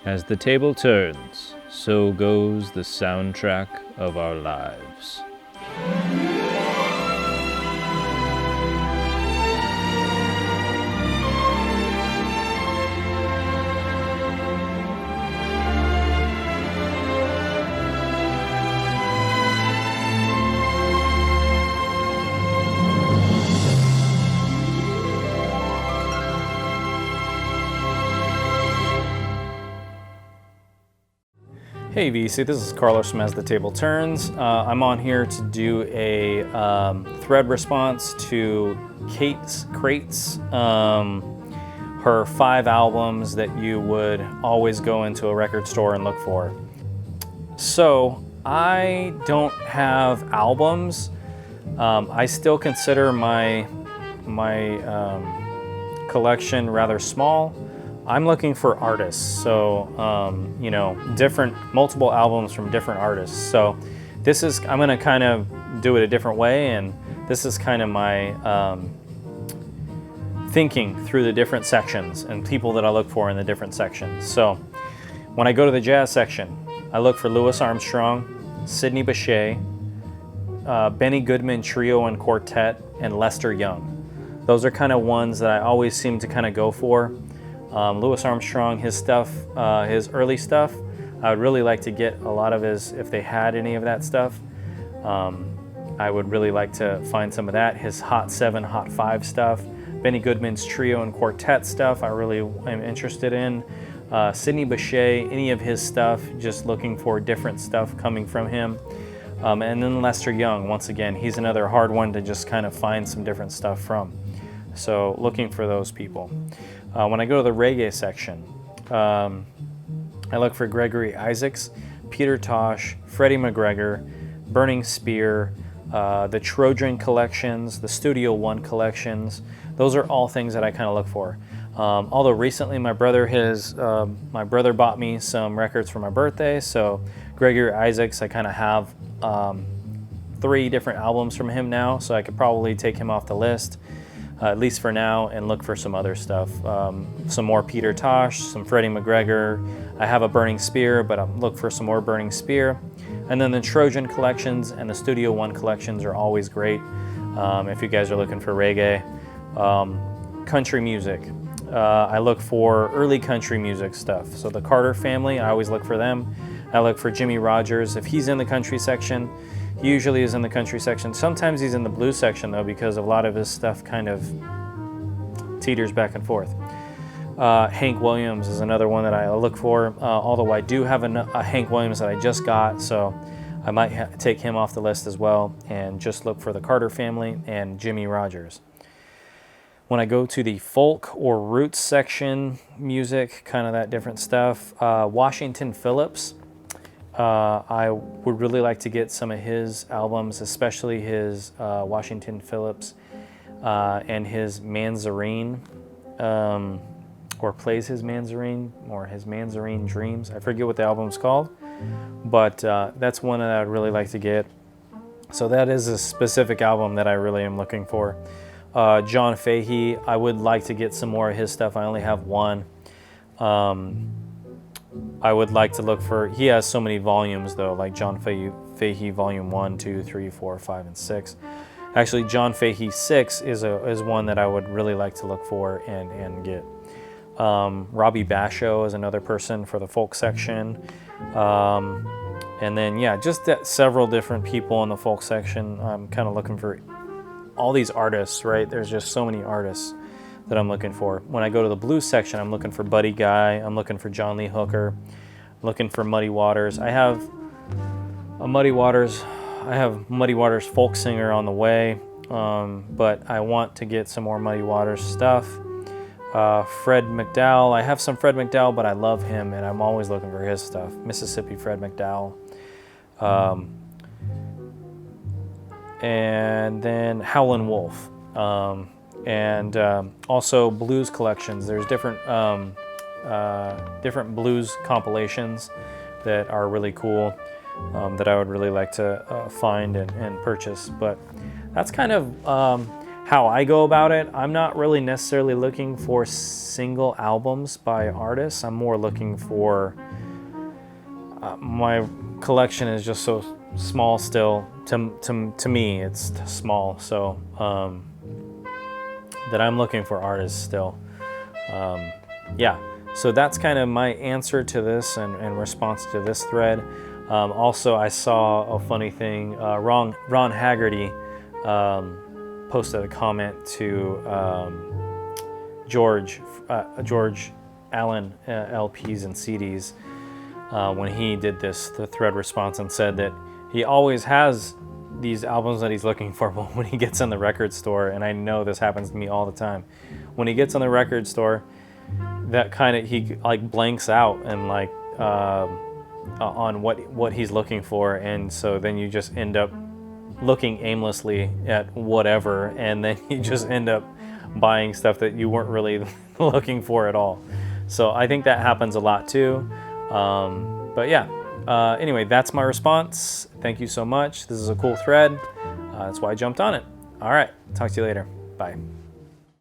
As the table turns, so goes the soundtrack of our lives. Hey VC, this is Carlos from As the Table Turns. I'm on here to do a thread response to Kate's Crates, her 5 albums that you would always go into a record store and look for. So I don't have albums. I still consider my collection rather small. I'm looking for artists, so multiple albums from different artists. So I'm gonna kind of do it a different way, and this is kind of my thinking through the different sections and people that I look for in the different sections. So when I go to the jazz section, I look for Louis Armstrong, Sidney Bechet, Benny Goodman Trio and Quartet, and Lester Young. Those are kind of ones that I always seem to kind of go for. Louis Armstrong, his stuff, his early stuff, I would really like to get a lot of his, if they had any of that stuff. I would really like to find some of that. His Hot 7, Hot 5 stuff. Benny Goodman's Trio and Quartet stuff I really am interested in. Sidney Bechet, any of his stuff, just looking for different stuff coming from him. And then Lester Young, once again, he's another hard one to just kind of find some different stuff from. So looking for those people. When I go to the reggae section, I look for Gregory Isaacs, Peter Tosh, Freddie McGregor, Burning Spear, the Trojan collections, the Studio One collections. Those are all things that I kind of look for. Although recently my brother bought me some records for my birthday, so Gregory Isaacs, I kind of have 3 different albums from him now, so I could probably take him off the list. At least for now, and look for some other stuff. Some more Peter Tosh, some Freddie McGregor. I have a Burning Spear, but I'll look for some more Burning Spear. And then the Trojan collections and the Studio One collections are always great if you guys are looking for reggae. Country music. I look for early country music stuff. So the Carter family, I always look for them. I look for Jimmie Rodgers. If he's in the country section, he usually is in the country section. Sometimes he's in the blues section though, because a lot of his stuff kind of teeters back and forth. Hank Williams is another one that I look for, although I do have a Hank Williams that I just got, so I might take him off the list as well and just look for the Carter family and Jimmie Rodgers. When I go to the folk or roots section, music, kind of that different stuff, Washington Phillips. I would really like to get some of his albums, especially his Washington Phillips and his Manzarine, or Plays His Manzarine, or his Manzarine Dreams. I forget what the album's called, but that's one that I'd really like to get. So that is a specific album that I really am looking for. John Fahey, I would like to get some more of his stuff. I only have one. I would like to look for, he has so many volumes though, like John Fahey Volume 1, 2, 3, 4, 5, and 6. Actually, John Fahey 6 is one that I would really like to look for and get. Robbie Basho is another person for the folk section. And then, yeah, just several different people in the folk section. I'm kind of looking for all these artists, right? There's just so many artists that I'm looking for. When I go to the blues section, I'm looking for Buddy Guy, I'm looking for John Lee Hooker, looking for Muddy Waters. I have Muddy Waters folk singer on the way, but I want to get some more Muddy Waters stuff. Fred McDowell, I have some Fred McDowell, but I love him and I'm always looking for his stuff. Mississippi Fred McDowell. And then Howlin' Wolf. And also blues collections. There's different blues compilations that are really cool that I would really like to find and purchase. But that's kind of how I go about it, I'm not really necessarily looking for single albums by artists. I'm more looking for my collection is just so small still. To me, it's small. So that I'm looking for artists still. Yeah. So that's kind of my answer to this and response to this thread. Also, I saw a funny thing. Ron Haggerty posted a comment to George Allen LPs and CDs when he did the thread response, and said that he always has these albums that he's looking for, but when he gets in the record store, and I know this happens to me all the time, when he gets in the record store, that kind of, he like blanks out and like on what he's looking for, and so then you just end up looking aimlessly at whatever, and then you just end up buying stuff that you weren't really looking for at all. So I think that happens a lot too. But yeah, anyway, that's my response. Thank you so much. This is a cool thread. That's why I jumped on it. All right, talk to you later. Bye.